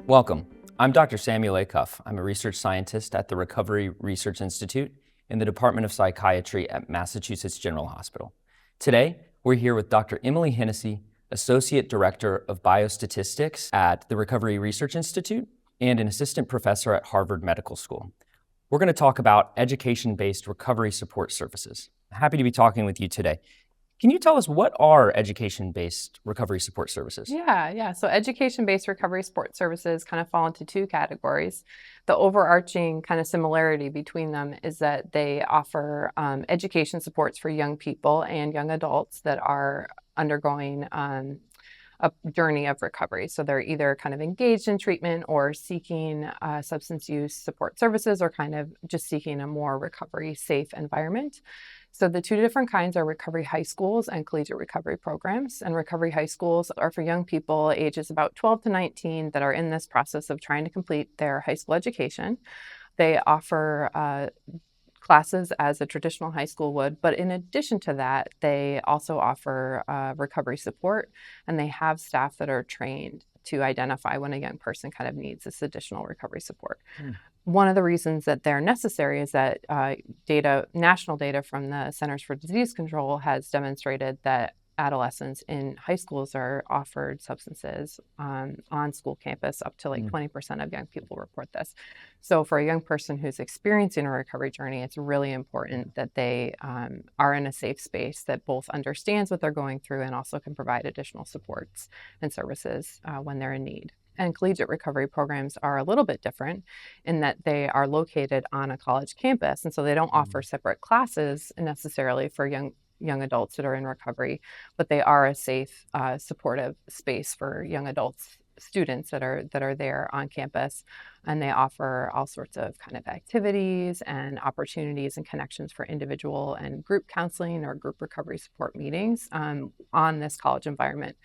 Welcome. I'm Dr. Samuel Acuff. I'm a research scientist at the Recovery Research Institute in the Department of Psychiatry at Massachusetts General Hospital. Today, we're here with Dr. Emily Hennessy, Associate Director of Biostatistics at the Recovery Research Institute and an assistant professor at Harvard Medical School. We're going to talk about education-based recovery support services. Happy to be talking with you today. Can you tell us what are education-based recovery support services? Yeah. So education-based recovery support services kind of fall into two categories. The overarching kind of similarity between them is that they offer education supports for young people and young adults that are undergoing a journey of recovery. So they're either kind of engaged in treatment or seeking substance use support services or kind of just seeking a more recovery safe environment. So the two different kinds are recovery high schools and collegiate recovery programs. And recovery high schools are for young people ages about 12 to 19 that are in this process of trying to complete their high school education. They offer classes as a traditional high school would, but in addition to that, they also offer recovery support, and they have staff that are trained to identify when a young person kind of needs this additional recovery support. One of the reasons that they're necessary is that national data from the Centers for Disease Control has demonstrated that adolescents in high schools are offered substances on school campus. Up to 20% of young people report this. So for a young person who's experiencing a recovery journey, it's really important that they are in a safe space that both understands what they're going through and also can provide additional supports and services when they're in need. And collegiate recovery programs are a little bit different in that they are located on a college campus. And so they don't offer separate classes necessarily for young adults that are in recovery, but they are a safe, supportive space for young adults, students that are there on campus. And they offer all sorts of kind of activities and opportunities and connections for individual and group counseling or group recovery support meetings on this college environment.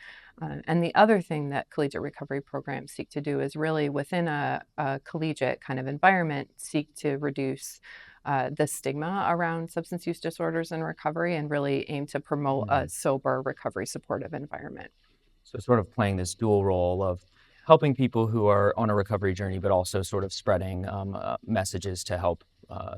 And the other thing that collegiate recovery programs seek to do is really within a collegiate kind of environment, seek to reduce the stigma around substance use disorders and recovery and really aim to promote a sober recovery supportive environment. So sort of playing this dual role of helping people who are on a recovery journey, but also sort of spreading messages to help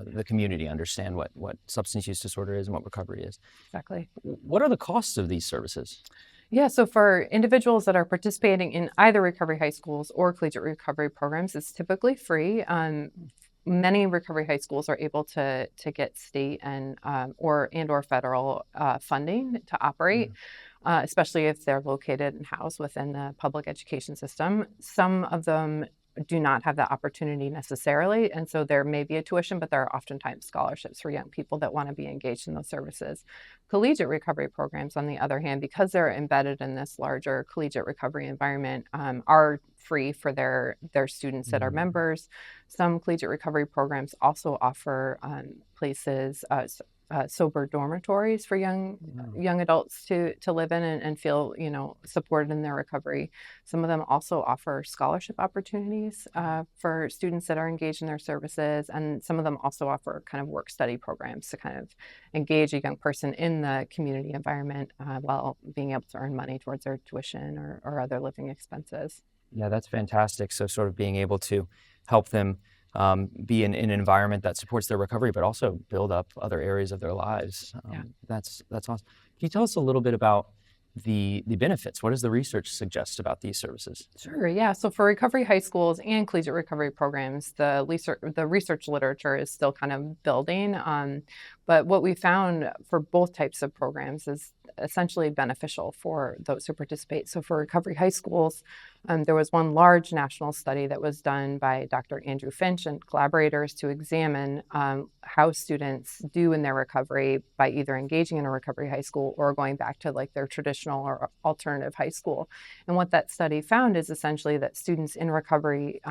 the community understand what substance use disorder is and what recovery is. Exactly. What are the costs of these services? Yeah, so for individuals that are participating in either recovery high schools or collegiate recovery programs, it's typically free. Many recovery high schools are able to get state and or federal funding to operate, especially if they're located and housed within the public education system. Some of them do not have that opportunity necessarily, and so there may be a tuition, but there are oftentimes scholarships for young people that want to be engaged in those services. Collegiate recovery programs, on the other hand, because they're embedded in this larger collegiate recovery environment, are free for their students that are members. Some collegiate recovery programs also offer places, sober dormitories for young adults to live in and feel supported in their recovery. Some of them also offer scholarship opportunities for students that are engaged in their services, and some of them also offer kind of work study programs to kind of engage a young person in the community environment while being able to earn money towards their tuition or other living expenses. Yeah, that's fantastic. So sort of being able to help them be in an environment that supports their recovery, but also build up other areas of their lives. That's awesome. Can you tell us a little bit about the benefits? What does the research suggest about these services? Sure, yeah. So for recovery high schools and collegiate recovery programs, the research literature is still kind of building. But what we found for both types of programs is essentially beneficial for those who participate. So for recovery high schools, there was one large national study that was done by Dr. Andrew Finch and collaborators to examine how students do in their recovery by either engaging in a recovery high school or going back to like their traditional or alternative high school. And what that study found is essentially that students in recovery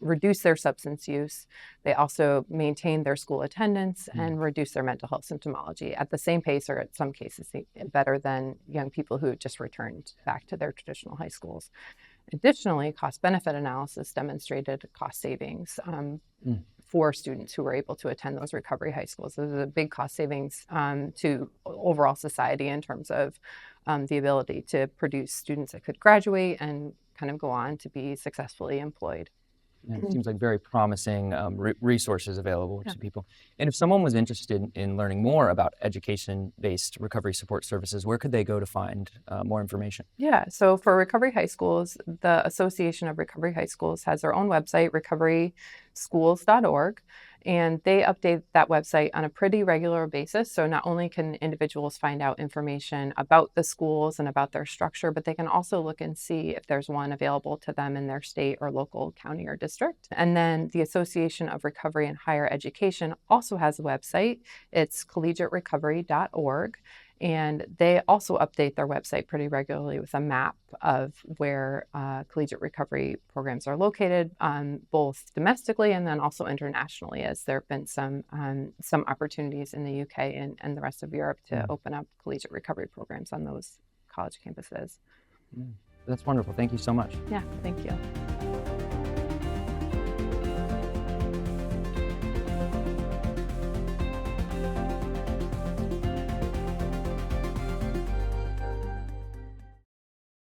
reduce their substance use. They also maintain their school attendance and reduce their mental health symptomology at the same pace, or in some cases better than young people who just returned back to their traditional high schools. Additionally, cost-benefit analysis demonstrated cost savings for students who were able to attend those recovery high schools. So there's a big cost savings to overall society in terms of the ability to produce students that could graduate and kind of go on to be successfully employed. And it seems like very promising resources available to people. And if someone was interested in learning more about education-based recovery support services, where could they go to find more information? Yeah, so for recovery high schools, the Association of Recovery High Schools has their own website, recoveryschools.org, and they update that website on a pretty regular basis. So not only can individuals find out information about the schools and about their structure, but they can also look and see if there's one available to them in their state or local county or district. And then the Association of Recovery and Higher Education also has a website. It's collegiaterecovery.org. And they also update their website pretty regularly with a map of where collegiate recovery programs are located, both domestically and then also internationally, as there have been some opportunities in the UK and the rest of Europe to open up collegiate recovery programs on those college campuses. That's wonderful. Thank you so much. Yeah, thank you.